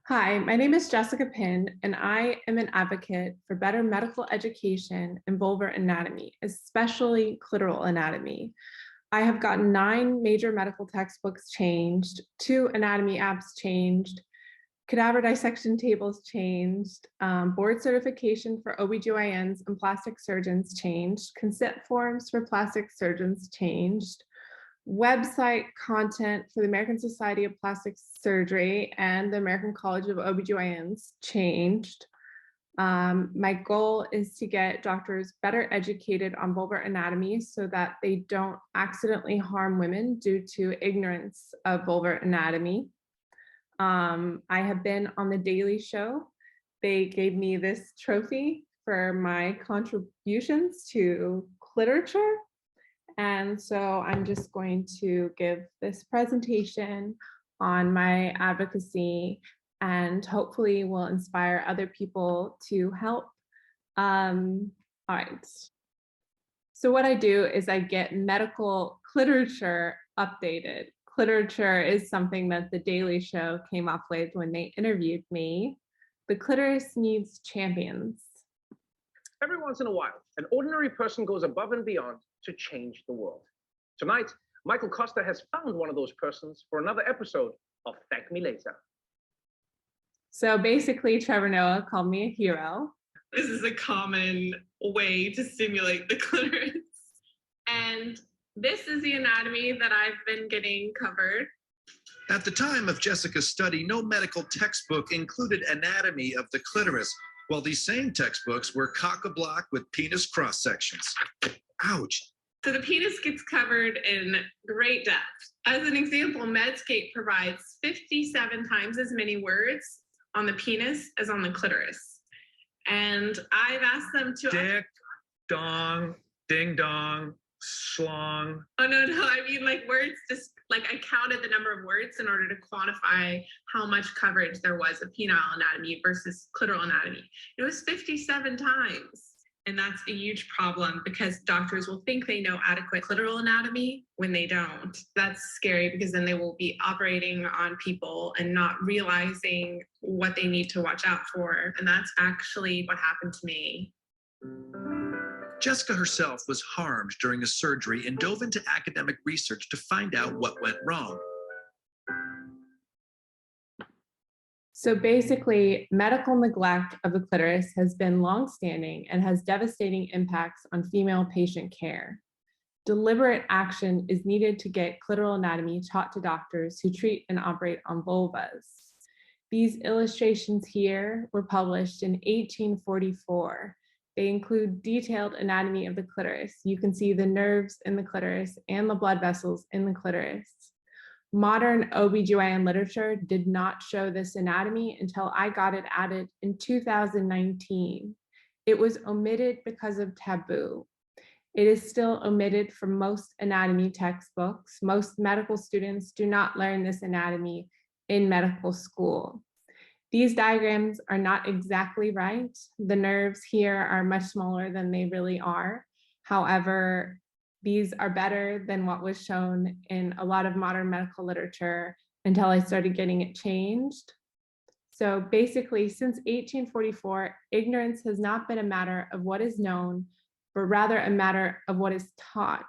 Hi, my name is Jessica Pinn, and I am an advocate for better medical education in vulvar anatomy, especially clitoral anatomy. I have gotten 9 major medical textbooks changed, 2 anatomy apps changed, cadaver dissection tables changed, board certification for OBGYNs and plastic surgeons changed, consent forms for plastic surgeons changed, website content for the American Society of Plastic Surgery and the American College of OBGYNs changed. My goal is to get doctors better educated on vulvar anatomy so that they don't accidentally harm women due to ignorance of vulvar anatomy. I have been on The Daily Show. They gave me this trophy for my contributions to Cliterature. And so I'm just going to give this presentation on my advocacy and hopefully will inspire other people to help. All right. So what I do is I get medical cliterature updated. Cliterature is something that The Daily Show came up with when they interviewed me. The clitoris needs champions. Every once in a while, an ordinary person goes above and beyond to change the world. Tonight, Michael Costa has found one of those persons for another episode of Thank Me Later. So basically, Trevor Noah called me a hero. This is a common way to stimulate the clitoris. And this is the anatomy that I've been getting covered. At the time of Jessica's study, no medical textbook included anatomy of the clitoris, while these same textbooks were cock-a-block with penis cross-sections. Ouch. So the penis gets covered in great depth. As an example, Medscape provides 57 times as many words on the penis as on the clitoris. And I've asked them to— Dick, dong, ding dong, schlong. Oh, no, I mean like words, just like I counted the number of words in order to quantify how much coverage there was of penile anatomy versus clitoral anatomy. It was 57 times. And that's a huge problem because doctors will think they know adequate clitoral anatomy when they don't. That's scary because then they will be operating on people and not realizing what they need to watch out for. And that's actually what happened to me. Jessica herself was harmed during a surgery and dove into academic research to find out what went wrong. So basically, medical neglect of the clitoris has been longstanding and has devastating impacts on female patient care. Deliberate action is needed to get clitoral anatomy taught to doctors who treat and operate on vulvas. These illustrations here were published in 1844. They include detailed anatomy of the clitoris. You can see the nerves in the clitoris and the blood vessels in the clitoris. Modern OBGYN literature did not show this anatomy until I got it added in 2019. It was omitted because of taboo. It is still omitted from most anatomy textbooks. Most medical students do not learn this anatomy in medical school. These diagrams are not exactly right. The nerves here are much smaller than they really are. However, these are better than what was shown in a lot of modern medical literature until I started getting it changed. So basically, since 1844, ignorance has not been a matter of what is known, but rather a matter of what is taught.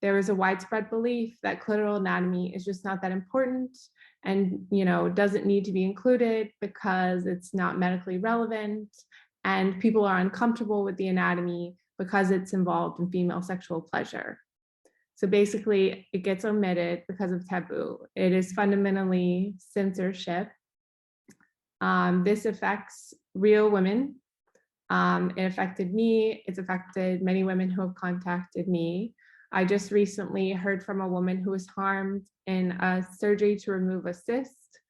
There is a widespread belief that clitoral anatomy is just not that important and doesn't need to be included because it's not medically relevant, and people are uncomfortable with the anatomy because it's involved in female sexual pleasure. So basically, it gets omitted because of taboo. It is fundamentally censorship. This affects real women. It affected me. It's affected many women who have contacted me. I just recently heard from a woman who was harmed in a surgery to remove a cyst.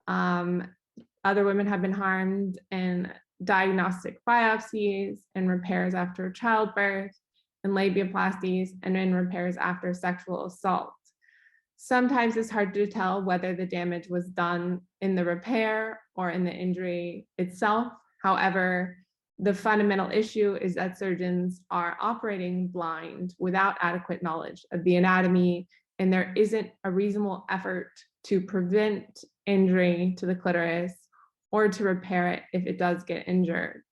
Other women have been harmed in diagnostic biopsies and repairs after childbirth and labiaplasties and in repairs after sexual assault. Sometimes it's hard to tell whether the damage was done in the repair or in the injury itself. However, the fundamental issue is that surgeons are operating blind without adequate knowledge of the anatomy, and there isn't a reasonable effort to prevent injury to the clitoris or to repair it if it does get injured.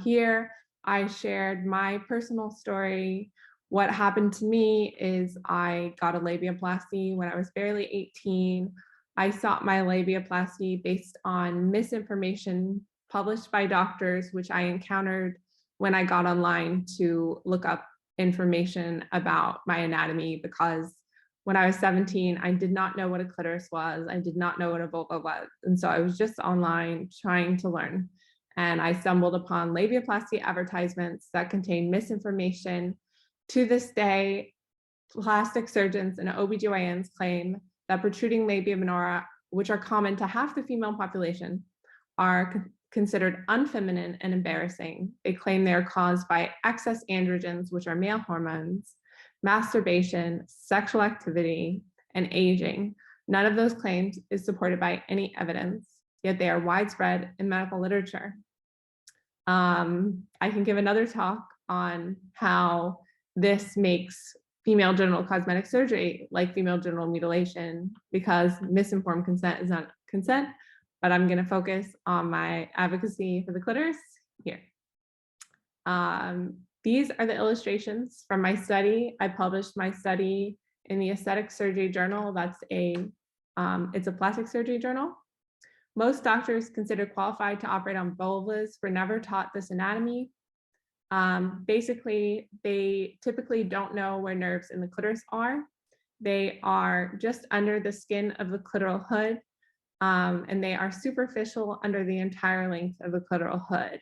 Here, I shared my personal story. What happened to me is I got a labiaplasty when I was barely 18. I sought my labiaplasty based on misinformation published by doctors, which I encountered when I got online to look up information about my anatomy, because when I was 17, I did not know what a clitoris was. I did not know what a vulva was. And so I was just online trying to learn. And I stumbled upon labiaplasty advertisements that contained misinformation. To this day, plastic surgeons and OBGYNs claim that protruding labia minora, which are common to half the female population, are considered unfeminine and embarrassing. They claim they are caused by excess androgens, which are male hormones, masturbation, sexual activity, and aging. None of those claims is supported by any evidence, yet they are widespread in medical literature. I can give another talk on how this makes female genital cosmetic surgery like female genital mutilation, because misinformed consent is not consent, but I'm going to focus on my advocacy for the clitoris here. These are the illustrations from my study. I published my study in the Aesthetic Surgery Journal. It's a plastic surgery journal. Most doctors considered qualified to operate on vulvas were never taught this anatomy. Basically, they typically don't know where nerves in the clitoris are. They are just under the skin of the clitoral hood, and they are superficial under the entire length of the clitoral hood.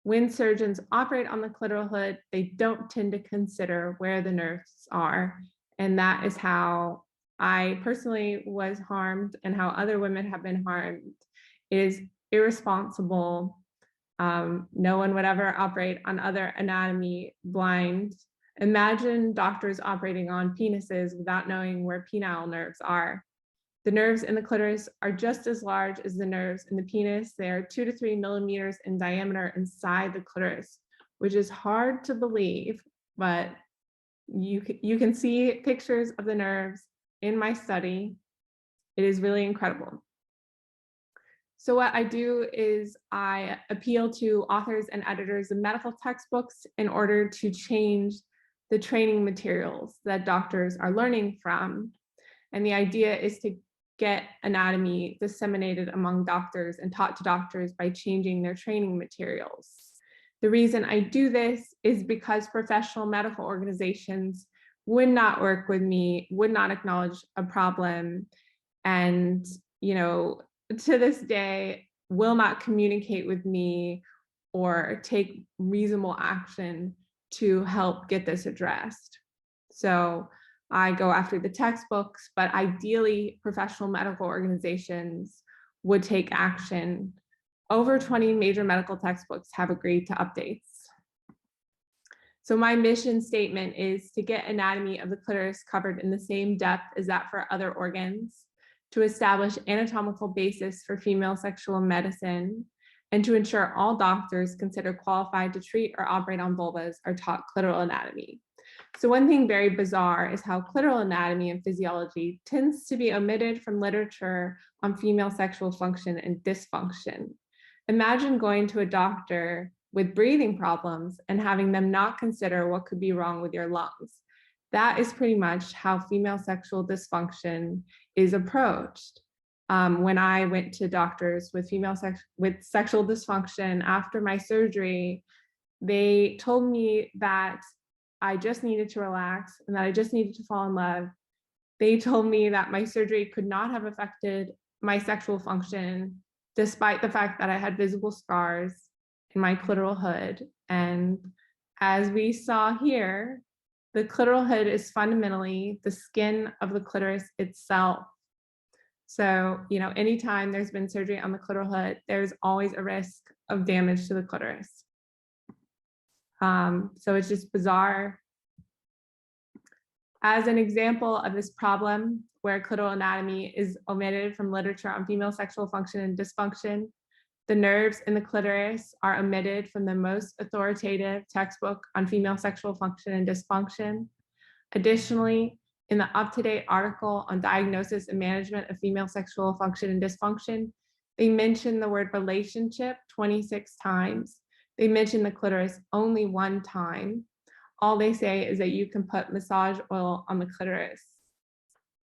When surgeons operate on the clitoral hood, they don't tend to consider where the nerves are. And that is how I personally was harmed and how other women have been harmed. It is irresponsible. No one would ever operate on other anatomy blind. Imagine doctors operating on penises without knowing where penile nerves are. The nerves in the clitoris are just as large as the nerves in the penis. They are 2 to 3 millimeters in diameter inside the clitoris, which is hard to believe, but you can see pictures of the nerves in my study. It is really incredible. So what I do is I appeal to authors and editors of medical textbooks in order to change the training materials that doctors are learning from. And the idea is to get anatomy disseminated among doctors and taught to doctors by changing their training materials. The reason I do this is because professional medical organizations would not work with me, would not acknowledge a problem, and to this day will not communicate with me or take reasonable action to help get this addressed. So I go after the textbooks, but ideally professional medical organizations would take action. Over 20 major medical textbooks have agreed to updates. So my mission statement is to get anatomy of the clitoris covered in the same depth as that for other organs, to establish anatomical basis for female sexual medicine, and to ensure all doctors considered qualified to treat or operate on vulvas are taught clitoral anatomy. So one thing very bizarre is how clitoral anatomy and physiology tends to be omitted from literature on female sexual function and dysfunction. Imagine going to a doctor with breathing problems and having them not consider what could be wrong with your lungs. That is pretty much how female sexual dysfunction is approached. When I went to doctors with sexual dysfunction after my surgery, they told me that I just needed to relax and that I just needed to fall in love. They told me that my surgery could not have affected my sexual function, despite the fact that I had visible scars in my clitoral hood. And as we saw here, the clitoral hood is fundamentally the skin of the clitoris itself. So, anytime there's been surgery on the clitoral hood, there's always a risk of damage to the clitoris. So it's just bizarre. As an example of this problem where clitoral anatomy is omitted from literature on female sexual function and dysfunction, the nerves in the clitoris are omitted from the most authoritative textbook on female sexual function and dysfunction. Additionally, In the up-to-date article on diagnosis and management of female sexual function and dysfunction, they mention the word relationship 26 times. They mention the clitoris only 1 time. All they say is that you can put massage oil on the clitoris.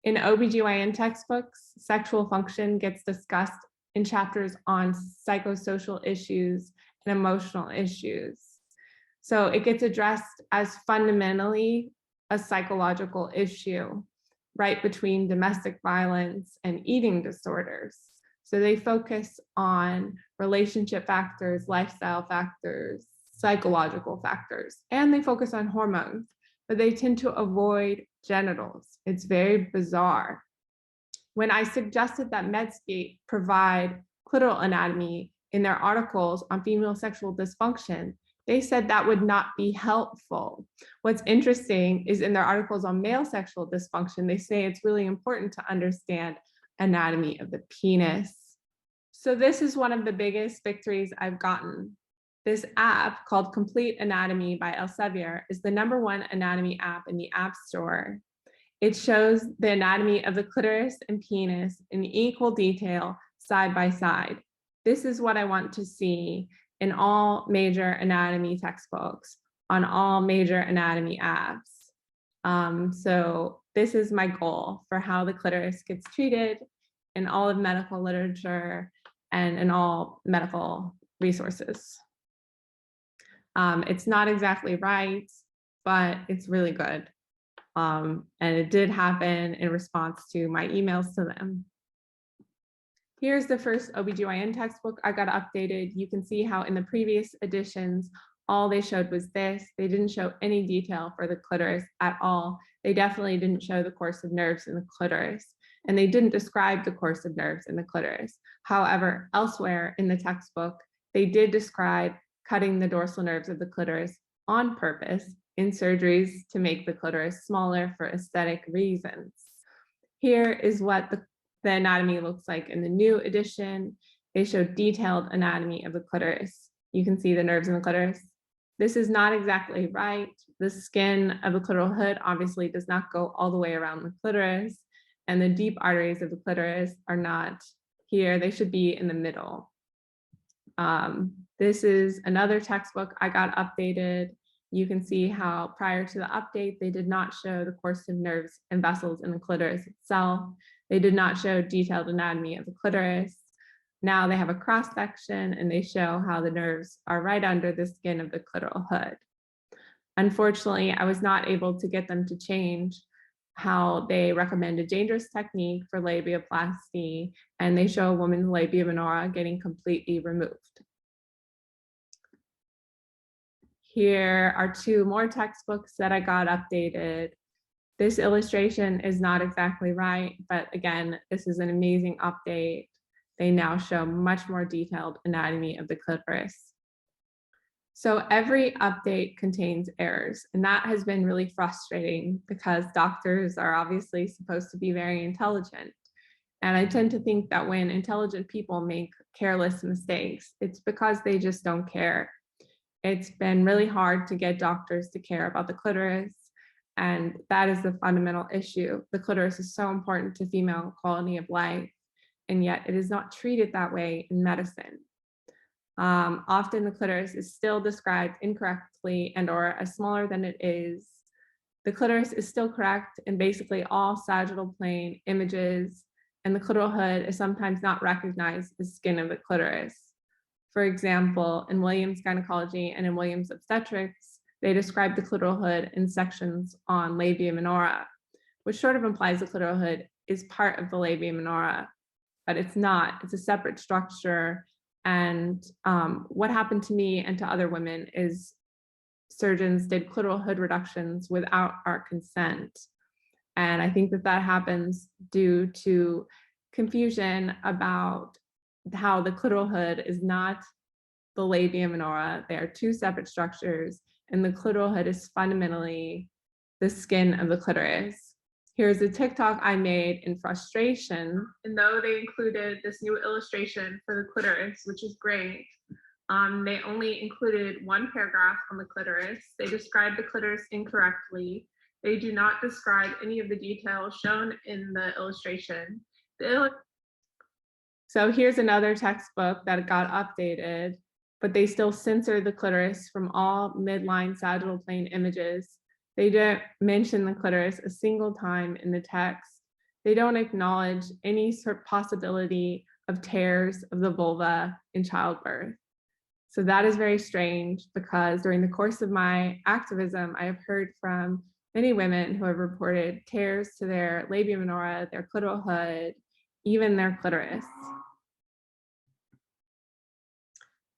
In OBGYN textbooks, sexual function gets discussed in chapters on psychosocial issues and emotional issues. So it gets addressed as fundamentally a psychological issue, right between domestic violence and eating disorders. So they focus on relationship factors, lifestyle factors, psychological factors, and they focus on hormones, but they tend to avoid genitals. It's very bizarre. When I suggested that Medscape provide clitoral anatomy in their articles on female sexual dysfunction, they said that would not be helpful. What's interesting is in their articles on male sexual dysfunction, they say it's really important to understand anatomy of the penis. So this is one of the biggest victories I've gotten. This app called Complete Anatomy by Elsevier is the #1 anatomy app in the App Store. It shows the anatomy of the clitoris and penis in equal detail, side by side. This is what I want to see in all major anatomy textbooks, on all major anatomy apps. So this is my goal for how the clitoris gets treated in all of medical literature and in all medical resources. It's not exactly right, but it's really good. And it did happen in response to my emails to them. Here's the first OBGYN textbook I got updated. You can see how in the previous editions, all they showed was this. They didn't show any detail for the clitoris at all. They definitely didn't show the course of nerves in the clitoris, and they didn't describe the course of nerves in the clitoris. However, elsewhere in the textbook, they did describe cutting the dorsal nerves of the clitoris on purpose in surgeries to make the clitoris smaller for aesthetic reasons. Here is what the anatomy looks like in the new edition. They show detailed anatomy of the clitoris. You can see the nerves in the clitoris. This is not exactly right. The skin of the clitoral hood obviously does not go all the way around the clitoris, and the deep arteries of the clitoris are not here. They should be in the middle. This is another textbook I got updated. You can see how prior to the update, they did not show the course of nerves and vessels in the clitoris itself. They did not show detailed anatomy of the clitoris. Now they have a cross section and they show how the nerves are right under the skin of the clitoral hood. Unfortunately, I was not able to get them to change how they recommend a dangerous technique for labiaplasty, and they show a woman's labia minora getting completely removed. Here are 2 more textbooks that I got updated. This illustration is not exactly right, but again, this is an amazing update. They now show much more detailed anatomy of the clitoris. So every update contains errors, and that has been really frustrating because doctors are obviously supposed to be very intelligent. And I tend to think that when intelligent people make careless mistakes, it's because they just don't care. It's been really hard to get doctors to care about the clitoris, and that is the fundamental issue. The clitoris is so important to female quality of life, and yet it is not treated that way in medicine. Often the clitoris is still described incorrectly and or as smaller than it is. The clitoris is still correct in basically all sagittal plane images, and the clitoral hood is sometimes not recognized as skin of the clitoris. For example, in Williams Gynecology and in Williams Obstetrics, they describe the clitoral hood in sections on labia minora, which sort of implies the clitoral hood is part of the labia minora, but it's not. It's a separate structure. And what happened to me and to other women is surgeons did clitoral hood reductions without our consent. And I think that that happens due to confusion about how the clitoral hood is not the labia minora. They are 2 separate structures, and the clitoral hood is fundamentally the skin of the clitoris. Here's a TikTok I made in frustration. And though they included this new illustration for the clitoris, which is great, they only included 1 paragraph on the clitoris. They described the clitoris incorrectly. They do not describe any of the details shown in the illustration. So here's another textbook that got updated, but they still censor the clitoris from all midline sagittal plane images. They don't mention the clitoris a single time in the text. They don't acknowledge any sort of possibility of tears of the vulva in childbirth. So that is very strange, because during the course of my activism, I have heard from many women who have reported tears to their labia minora, their clitoral hood, even their clitoris.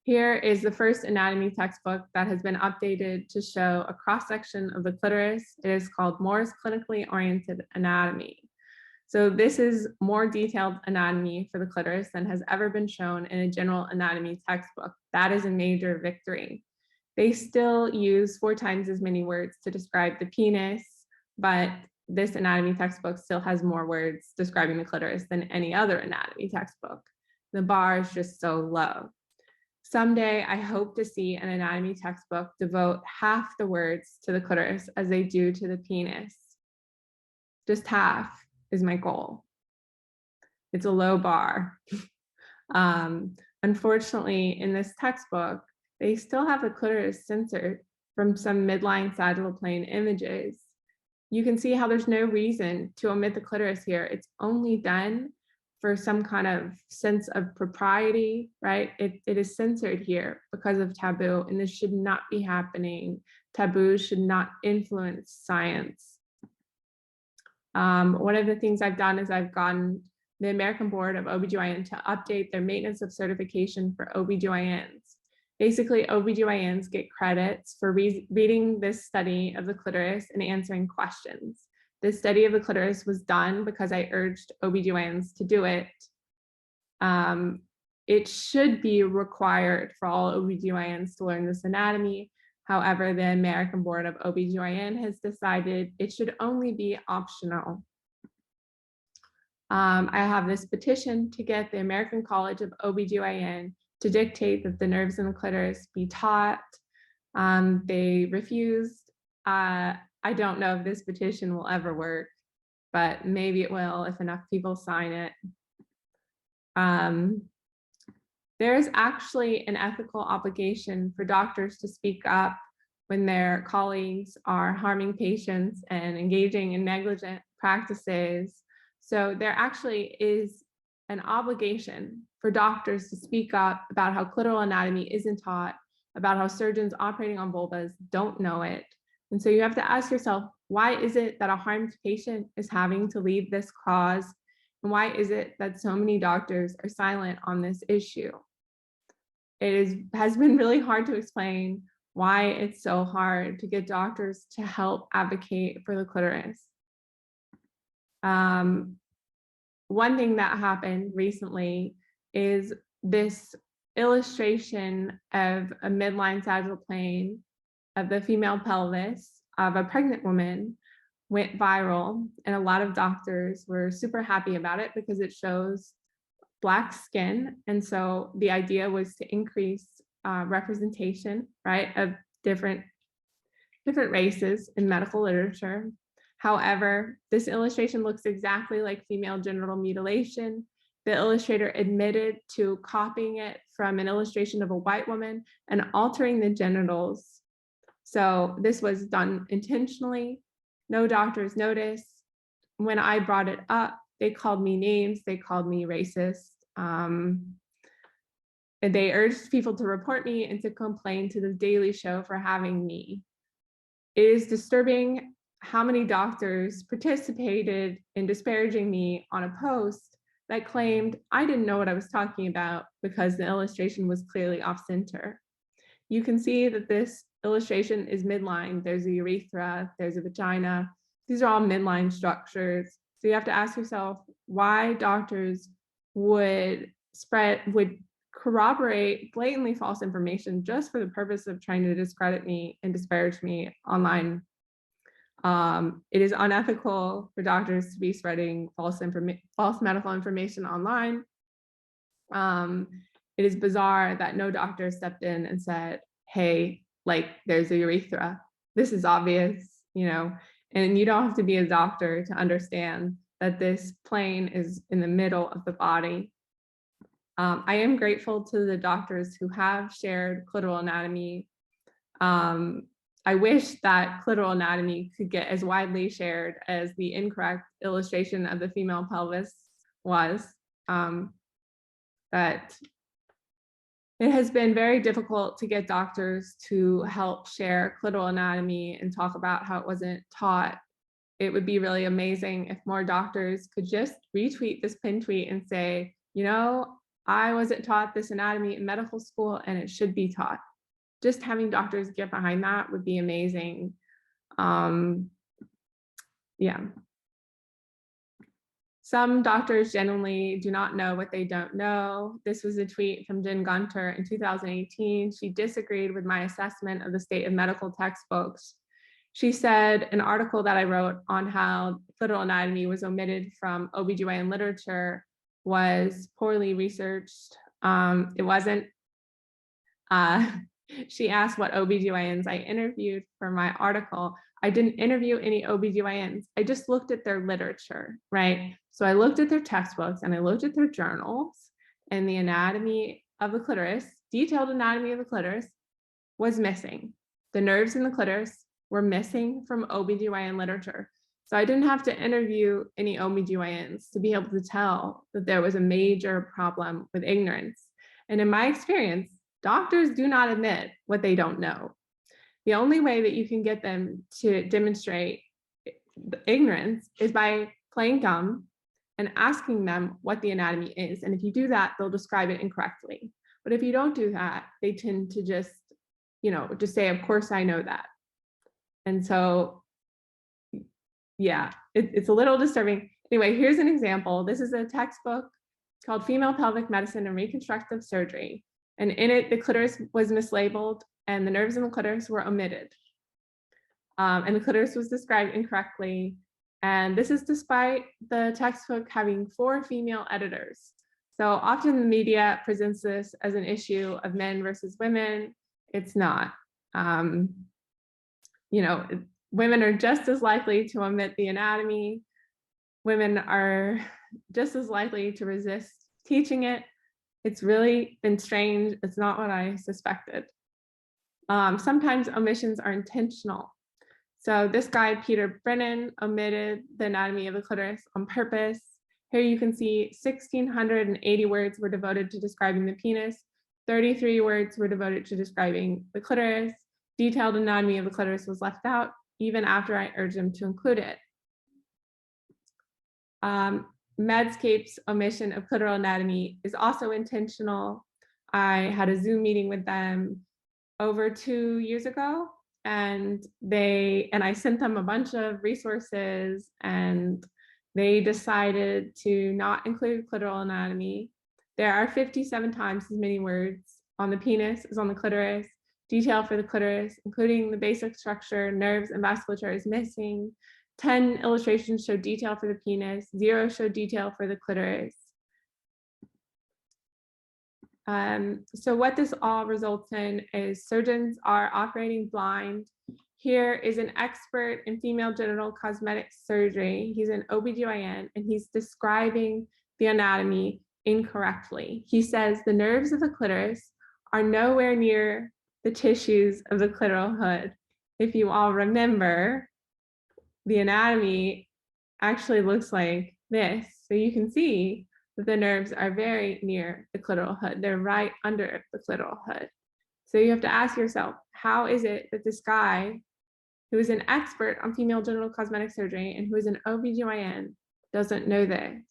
Here is the first anatomy textbook that has been updated to show a cross-section of the clitoris. It is called Moore's Clinically Oriented Anatomy. So this is more detailed anatomy for the clitoris than has ever been shown in a general anatomy textbook. That is a major victory. They still use 4 times as many words to describe the penis, but this anatomy textbook still has more words describing the clitoris than any other anatomy textbook. The bar is just so low. Someday, I hope to see an anatomy textbook devote half the words to the clitoris as they do to the penis. Just half is my goal. It's a low bar. Unfortunately, in this textbook, they still have the clitoris censored from some midline sagittal plane images. You can see how there's no reason to omit the clitoris here. It's only done for some kind of sense of propriety, right? It is censored here because of taboo, and this should not be happening. Taboos should not influence science. One of the things I've done is I've gotten the American Board of OBGYN to update their maintenance of certification for OBGYNs. Basically, OBGYNs get credits for reading this study of the clitoris and answering questions. This study of the clitoris was done because I urged OBGYNs to do it. It should be required for all OBGYNs to learn this anatomy. However, the American Board of OBGYN has decided it should only be optional. I have this petition to get the American College of OBGYN to dictate that the nerves in the clitoris be taught. They refused. I don't know if this petition will ever work, but maybe it will if enough people sign it. There's actually an ethical obligation for doctors to speak up when their colleagues are harming patients and engaging in negligent practices. So there actually is an obligation for doctors to speak up about how clitoral anatomy isn't taught, about how surgeons operating on vulvas don't know it. And so you have to ask yourself, why is it that a harmed patient is having to leave this cause? And why is it that so many doctors are silent on this issue? Has been really hard to explain why it's so hard to get doctors to help advocate for the clitoris. One thing that happened recently is this illustration of a midline sagittal plane of the female pelvis of a pregnant woman went viral, and a lot of doctors were super happy about it because it shows Black skin. And so the idea was to increase representation, right, of different races in medical literature. However, this illustration looks exactly like female genital mutilation. The illustrator admitted to copying it from an illustration of a white woman and altering the genitals. So this was done intentionally. No doctors noticed. When I brought it up, they called me names, they called me racist. And they urged people to report me and to complain to the Daily Show for having me. It is disturbing how many doctors participated in disparaging me on a post that claimed I didn't know what I was talking about because the illustration was clearly off center. You can see that this illustration is midline. There's a urethra, there's a vagina. These are all midline structures. So you have to ask yourself why doctors would corroborate blatantly false information just for the purpose of trying to discredit me and disparage me online. It is unethical for doctors to be spreading false medical information online. It is bizarre that no doctor stepped in and said, hey, like there's a urethra. This is obvious, you know. And you don't have to be a doctor to understand that this plane is in the middle of the body. I am grateful to the doctors who have shared clitoral anatomy. I wish that clitoral anatomy could get as widely shared as the incorrect illustration of the female pelvis was. But it has been very difficult to get doctors to help share clitoral anatomy and talk about how it wasn't taught. It would be really amazing if more doctors could just retweet this pin tweet and say, you know, I wasn't taught this anatomy in medical school and it should be taught. Just having doctors get behind that would be amazing. Yeah. Some doctors generally do not know what they don't know. This was a tweet from Jen Gunter in 2018. She disagreed with my assessment of the state of medical textbooks. She said an article that I wrote on how clitoral anatomy was omitted from OBGYN literature was poorly researched. It wasn't. She asked what OBGYNs I interviewed for my article. I didn't interview any OBGYNs. I just looked at their literature, right? So I looked at their textbooks and I looked at their journals, and the anatomy of the clitoris, detailed anatomy of the clitoris, was missing. The nerves in the clitoris were missing from OBGYN literature. So I didn't have to interview any OBGYNs to be able to tell that there was a major problem with ignorance. And in my experience, doctors do not admit what they don't know. The only way that you can get them to demonstrate ignorance is by playing dumb and asking them what the anatomy is. And if you do that, they'll describe it incorrectly. But if you don't do that, they tend to just say, of course I know that. And so, yeah, it's a little disturbing. Anyway, here's an example. This is a textbook called Female Pelvic Medicine and Reconstructive Surgery. And in it, the clitoris was mislabeled and the nerves in the clitoris were omitted. And the clitoris was described incorrectly. And this is despite the textbook having 4 female editors. So often the media presents this as an issue of men versus women. It's not. Women are just as likely to omit the anatomy. Women are just as likely to resist teaching it. It's really been strange. It's not what I suspected. Sometimes omissions are intentional. So this guy, Peter Brennan, omitted the anatomy of the clitoris on purpose. Here you can see 1,680 words were devoted to describing the penis. 33 words were devoted to describing the clitoris. Detailed anatomy of the clitoris was left out, even after I urged him to include it. Medscape's omission of clitoral anatomy is also intentional. I had a Zoom meeting with them over 2 years ago, and I sent them a bunch of resources, and they decided to not include clitoral anatomy. There are 57 times as many words on the penis as on the clitoris. Detail for the clitoris, including the basic structure, nerves, and vasculature, is missing. 10 illustrations show detail for the penis, 0 show detail for the clitoris. So what this all results in is surgeons are operating blind. Here is an expert in female genital cosmetic surgery. He's an OBGYN, and he's describing the anatomy incorrectly. He says the nerves of the clitoris are nowhere near the tissues of the clitoral hood. If you all remember, the anatomy actually looks like this. So you can see that the nerves are very near the clitoral hood. They're right under the clitoral hood. So you have to ask yourself, how is it that this guy, who is an expert on female genital cosmetic surgery and who is an OBGYN, doesn't know this?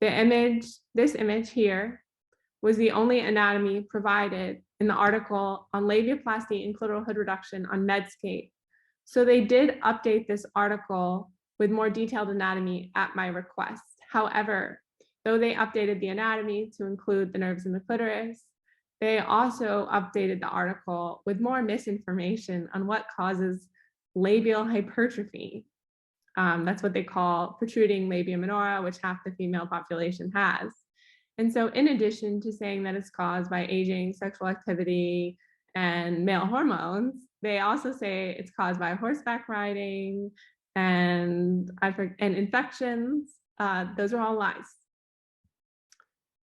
This image here, was the only anatomy provided in the article on labiaplasty and clitoral hood reduction on Medscape. So they did update this article with more detailed anatomy at my request. However, though they updated the anatomy to include the nerves in the clitoris, they also updated the article with more misinformation on what causes labial hypertrophy. That's what they call protruding labia minora, which half the female population has. And so in addition to saying that it's caused by aging, sexual activity, and male hormones, they also say it's caused by horseback riding, and infections. Those are all lies.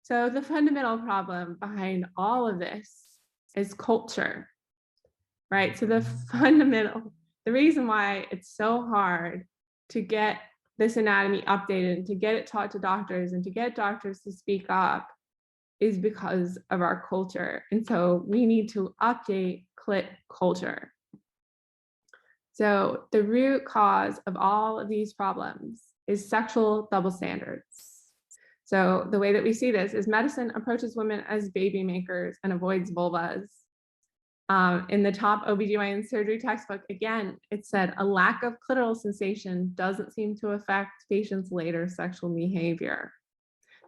So the fundamental problem behind all of this is culture, right? So the reason why it's so hard to get this anatomy updated and to get it taught to doctors and to get doctors to speak up is because of our culture. And so we need to update clit culture. So the root cause of all of these problems is sexual double standards. So the way that we see this is medicine approaches women as baby makers and avoids vulvas. In the top OBGYN surgery textbook, again, it said a lack of clitoral sensation doesn't seem to affect patients' later sexual behavior.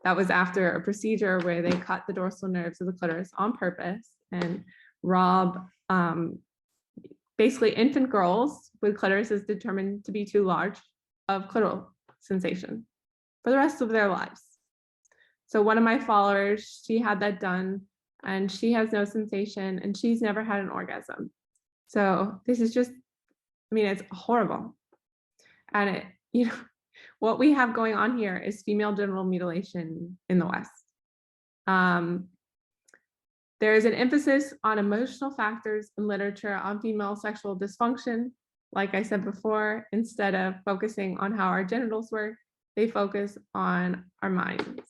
That was after a procedure where they cut the dorsal nerves of the clitoris on purpose and rob basically infant girls with clitorises determined to be too large of clitoral sensation for the rest of their lives. So one of my followers, she had that done and she has no sensation and she's never had an orgasm. So this is just, I mean, it's horrible. And it, you know, what we have going on here is female genital mutilation in the West. There is an emphasis on emotional factors in literature on female sexual dysfunction. Like I said before, instead of focusing on how our genitals work, they focus on our minds,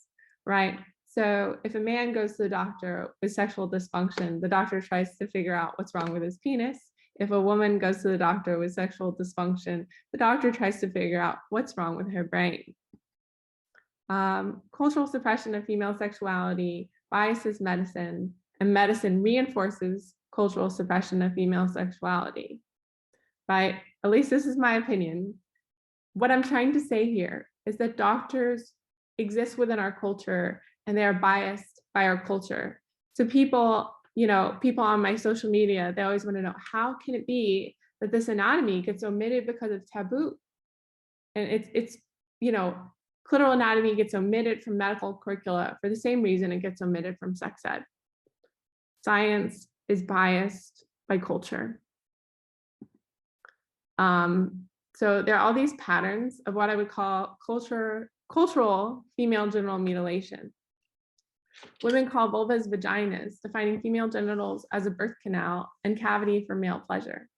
right? So if a man goes to the doctor with sexual dysfunction, the doctor tries to figure out what's wrong with his penis. If a woman goes to the doctor with sexual dysfunction, the doctor tries to figure out what's wrong with her brain. Cultural suppression of female sexuality biases medicine, and medicine reinforces cultural suppression of female sexuality. Right? At least this is my opinion. What I'm trying to say here is that doctors exist within our culture and they are biased by our culture. So people, you know, people on my social media, they always want to know, how can it be that this anatomy gets omitted because of taboo? And it's, you know, clitoral anatomy gets omitted from medical curricula for the same reason it gets omitted from sex ed. Science is biased by culture. So there are all these patterns of what I would call cultural female genital mutilation. Women call vulvas vaginas, defining female genitals as a birth canal and cavity for male pleasure,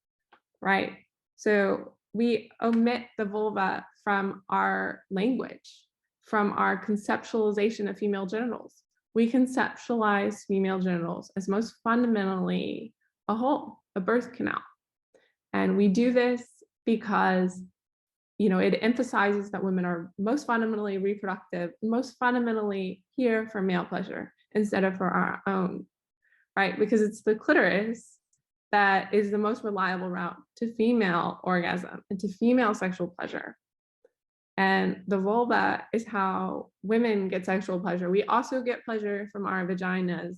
right? So we omit the vulva from our language, from our conceptualization of female genitals. We conceptualize female genitals as most fundamentally a hole, a birth canal. And we do this because, you know, it emphasizes that women are most fundamentally reproductive, most fundamentally here for male pleasure instead of for our own, right? Because it's the clitoris that is the most reliable route to female orgasm and to female sexual pleasure. And the vulva is how women get sexual pleasure. We also get pleasure from our vaginas,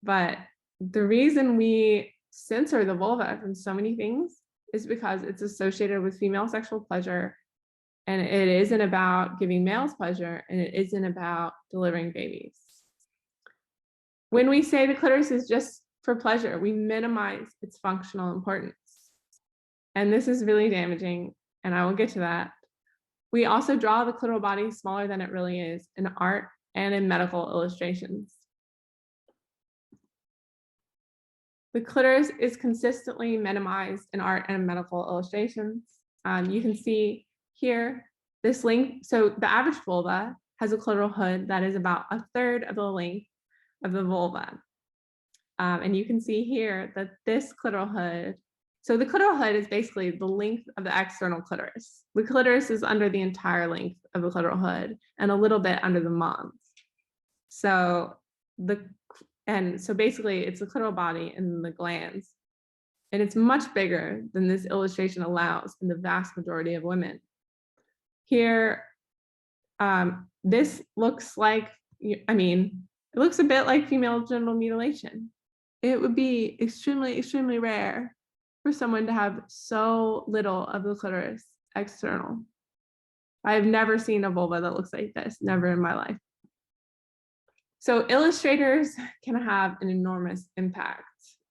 but the reason we censor the vulva from so many things is because it's associated with female sexual pleasure, and it isn't about giving males pleasure, and it isn't about delivering babies. When we say the clitoris is just for pleasure, we minimize its functional importance. And this is really damaging, and I will get to that. We also draw the clitoral body smaller than it really is in art and in medical illustrations. The clitoris is consistently minimized in art and medical illustrations. You can see here this length. So the average vulva has a clitoral hood that is about a third of the length of the vulva. And you can see here that this clitoral hood, so the clitoral hood is basically the length of the external clitoris. The clitoris is under the entire length of the clitoral hood and a little bit under the mons. So basically it's the clitoral body and the glands. And it's much bigger than this illustration allows in the vast majority of women. Here, this looks like, I mean, it looks a bit like female genital mutilation. It would be extremely, extremely rare for someone to have so little of the clitoris external. I've never seen a vulva that looks like this, never in my life. So illustrators can have an enormous impact.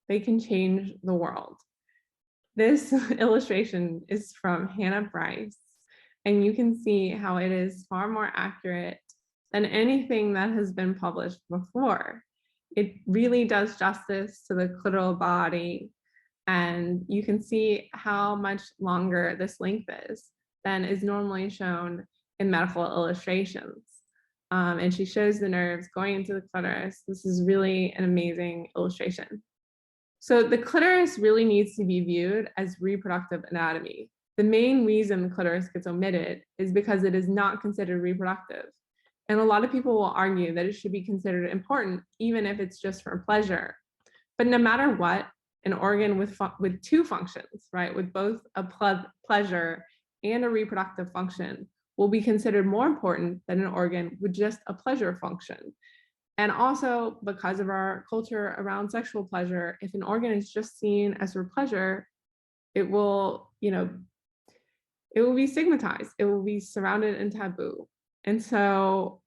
They can change the world. This illustration is from Hannah Bryce, and you can see how it is far more accurate than anything that has been published before. It really does justice to the clitoral body, and you can see how much longer this length is than is normally shown in medical illustrations. And she shows the nerves going into the clitoris. This is really an amazing illustration. So the clitoris really needs to be viewed as reproductive anatomy. The main reason the clitoris gets omitted is because it is not considered reproductive. And a lot of people will argue that it should be considered important, even if it's just for pleasure. But no matter what, an organ with two functions, right, with both a pleasure and a reproductive function, will be considered more important than an organ with just a pleasure function. And also, because of our culture around sexual pleasure, if an organ is just seen as for pleasure, it will, it will be stigmatized. It will be surrounded in taboo. And so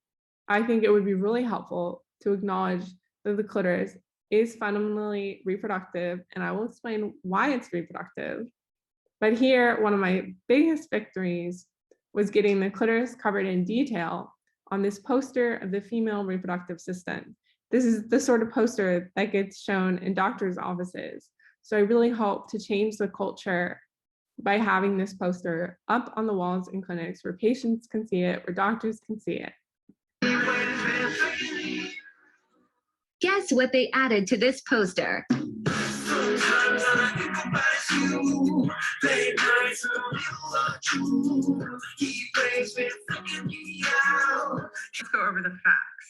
I think it would be really helpful to acknowledge that the clitoris is fundamentally reproductive, and I will explain why it's reproductive. But here, one of my biggest victories was getting the clitoris covered in detail on this poster of the female reproductive system. This is the sort of poster that gets shown in doctors' offices. So I really hope to change the culture by having this poster up on the walls in clinics where patients can see it, where doctors can see it. Guess what they added to this poster? Let's go over the facts.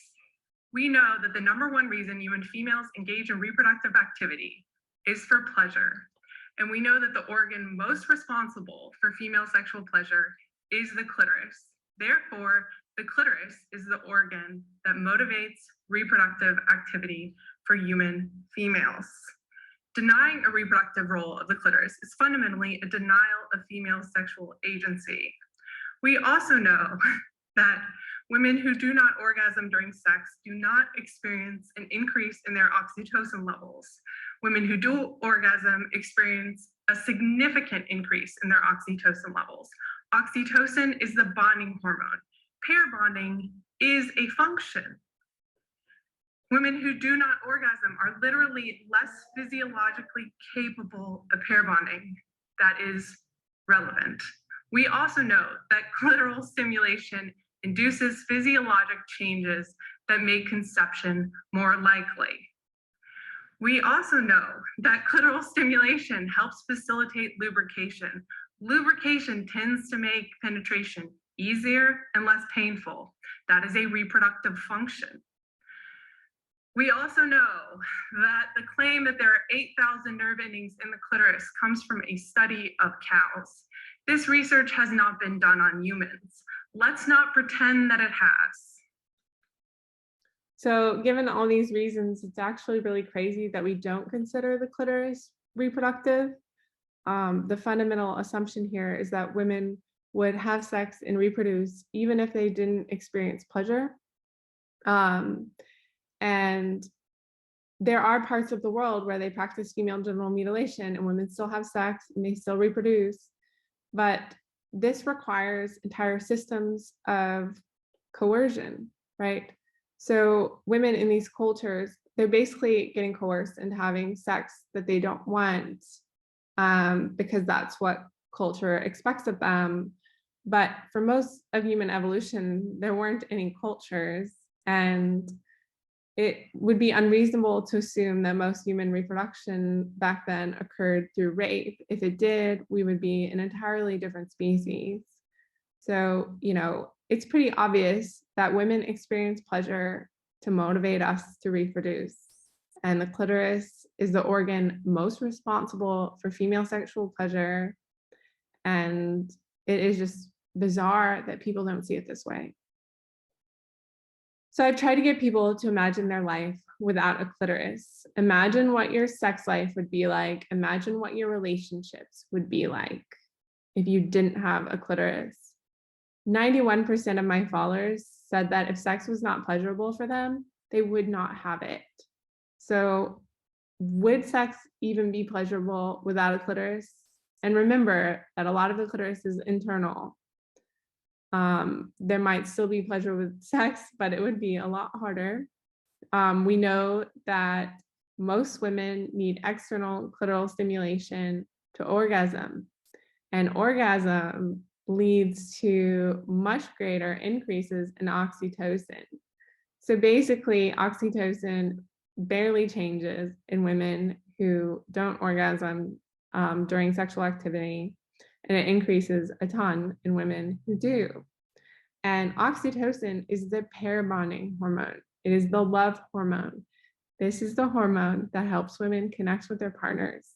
We know that the #1 reason you and females engage in reproductive activity is for pleasure. And we know that the organ most responsible for female sexual pleasure is the clitoris. Therefore, the clitoris is the organ that motivates reproductive activity for human females. Denying a reproductive role of the clitoris is fundamentally a denial of female sexual agency. We also know that women who do not orgasm during sex do not experience an increase in their oxytocin levels. Women who do orgasm experience a significant increase in their oxytocin levels. Oxytocin is the bonding hormone. Pair bonding is a function. Women who do not orgasm are literally less physiologically capable of pair bonding. That is relevant. We also know that clitoral stimulation induces physiologic changes that make conception more likely. We also know that clitoral stimulation helps facilitate lubrication. Lubrication tends to make penetration easier and less painful. That is a reproductive function. We also know that the claim that there are 8,000 nerve endings in the clitoris comes from a study of cows. This research has not been done on humans. Let's not pretend that it has. So given all these reasons, it's actually really crazy that we don't consider the clitoris reproductive. The fundamental assumption here is that women would have sex and reproduce even if they didn't experience pleasure. And there are parts of the world where they practice female genital mutilation and women still have sex and they still reproduce. But this requires entire systems of coercion, right? So women in these cultures, they're basically getting coerced into having sex that they don't want because that's what culture expects of them. But for most of human evolution, there weren't any cultures, and it would be unreasonable to assume that most human reproduction back then occurred through rape. If it did, we would be an entirely different species. So, it's pretty obvious that women experience pleasure to motivate us to reproduce. And the clitoris is the organ most responsible for female sexual pleasure. And it is just bizarre that people don't see it this way. So I've tried to get people to imagine their life without a clitoris. Imagine what your sex life would be like. Imagine what your relationships would be like if you didn't have a clitoris. 91% of my followers said that if sex was not pleasurable for them, they would not have it. So would sex even be pleasurable without a clitoris? And remember that a lot of the clitoris is internal. There might still be pleasure with sex, but it would be a lot harder. We know that most women need external clitoral stimulation to orgasm, and orgasm leads to much greater increases in oxytocin. So basically, oxytocin barely changes in women who don't orgasm during sexual activity, and it increases a ton in women who do. And oxytocin is the pair bonding hormone. It is the love hormone. This is the hormone that helps women connect with their partners.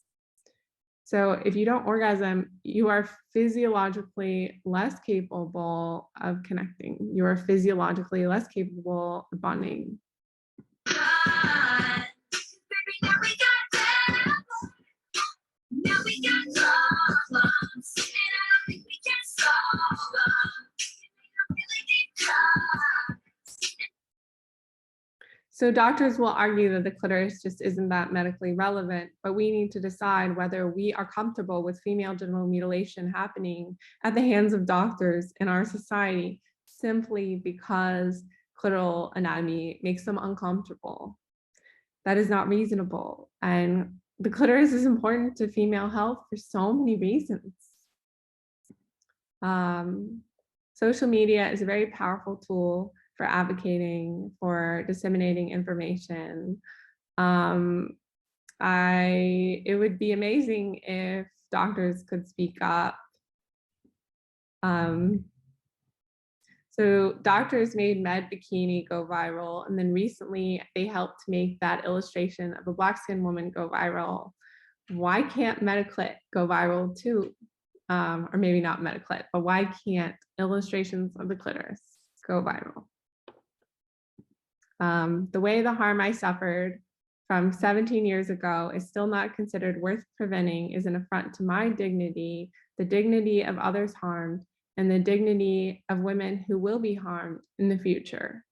So if you don't orgasm, you are physiologically less capable of connecting. You are physiologically less capable of bonding. So doctors will argue that the clitoris just isn't that medically relevant, but we need to decide whether we are comfortable with female genital mutilation happening at the hands of doctors in our society simply because clitoral anatomy makes them uncomfortable. That is not reasonable. And the clitoris is important to female health for so many reasons. Social media is a very powerful tool for advocating, for disseminating information. It would be amazing if doctors could speak up. So doctors made med bikini go viral, and then recently they helped make that illustration of a black skinned woman go viral. Why can't Metaclit go viral too? Or maybe not Metaclit, but why can't illustrations of the clitoris go viral? The way the harm I suffered from 17 years ago is still not considered worth preventing is an affront to my dignity, the dignity of others harmed, and the dignity of women who will be harmed in the future.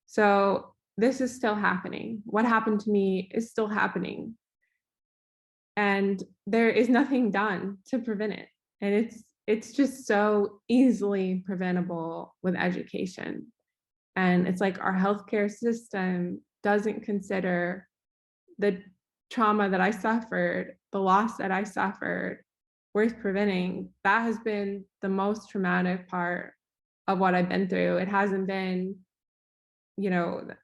So this is still happening. What happened to me is still happening. And there is nothing done to prevent it. And it's just so easily preventable with education. And it's like our healthcare system doesn't consider the trauma that I suffered, the loss that I suffered, worth preventing. That has been the most traumatic part of what I've been through. It hasn't been, that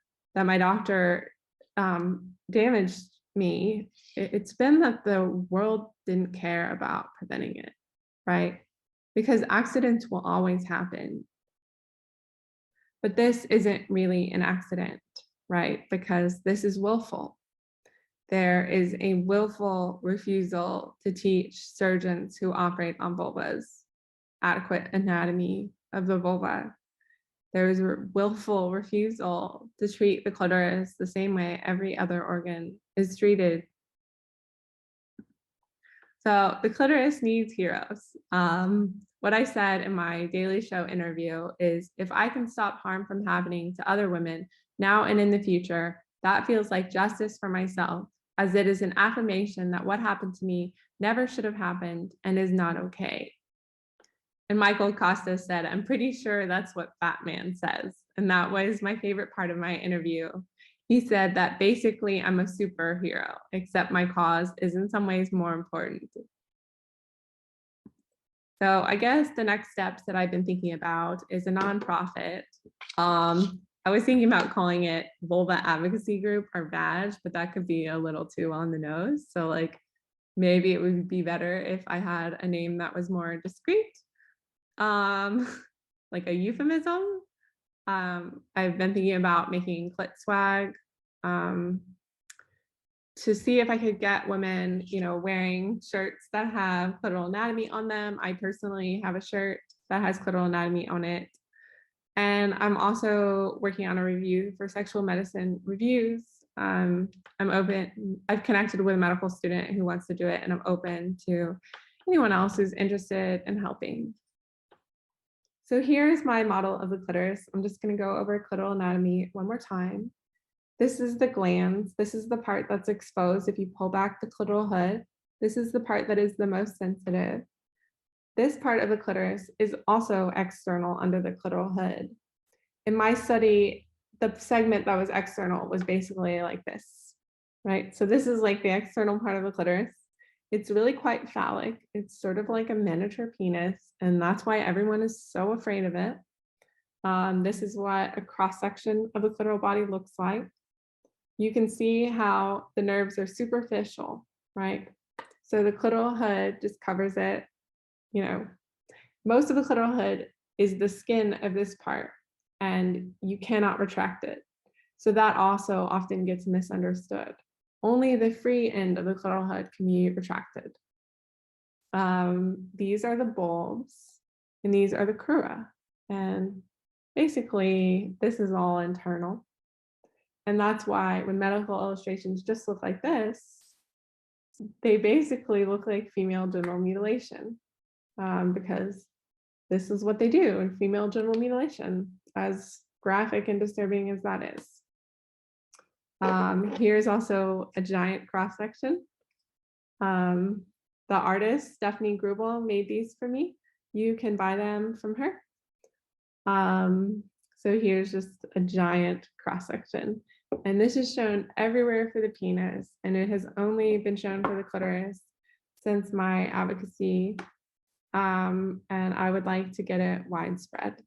my doctor damaged me. It's been that the world didn't care about preventing it, right? Because accidents will always happen. But this isn't really an accident, right? Because this is willful. There is a willful refusal to teach surgeons who operate on vulvas adequate anatomy of the vulva. There is a willful refusal to treat the clitoris the same way every other organ is treated. So the clitoris needs heroes. What I said in my Daily Show interview is, if I can stop harm from happening to other women now and in the future, that feels like justice for myself, as it is an affirmation that what happened to me never should have happened and is not okay. And Michael Costa said, I'm pretty sure that's what Batman says. And that was my favorite part of my interview. He said that basically I'm a superhero, except my cause is in some ways more important. So I guess the next steps that I've been thinking about is a nonprofit. I was thinking about calling it Vulva Advocacy Group or VAG, but that could be a little too on the nose. So like maybe it would be better if I had a name that was more discreet, like a euphemism. I've been thinking about making clit swag to see if I could get women, wearing shirts that have clitoral anatomy on them. I personally have a shirt that has clitoral anatomy on it. And I'm also working on a review for sexual medicine reviews. I'm open. I've connected with a medical student who wants to do it, and I'm open to anyone else who's interested in helping. So here's my model of the clitoris. I'm just going to go over clitoral anatomy one more time. This is the glans. This is the part that's exposed if you pull back the clitoral hood. This is the part that is the most sensitive. This part of the clitoris is also external under the clitoral hood. In my study, the segment that was external was basically like this, right? So this is like the external part of the clitoris. It's really quite phallic. It's sort of like a miniature penis, and that's why everyone is so afraid of it. This is what a cross-section of the clitoral body looks like. You can see how the nerves are superficial, right? So the clitoral hood just covers it. You know, most of the clitoral hood is the skin of this part, and you cannot retract it. So that also often gets misunderstood. Only the free end of the clitoral hood can be retracted. These are the bulbs, and these are the crura. And basically, this is all internal. And that's why when medical illustrations just look like this, they basically look like female genital mutilation, because this is what they do in female genital mutilation, as graphic and disturbing as that is. Here's also a giant cross section. The artist, Stephanie Grubel, made these for me. You can buy them from her. So here's just a giant cross section. And this is shown everywhere for the penis, and it has only been shown for the clitoris since my advocacy. And I would like to get it widespread.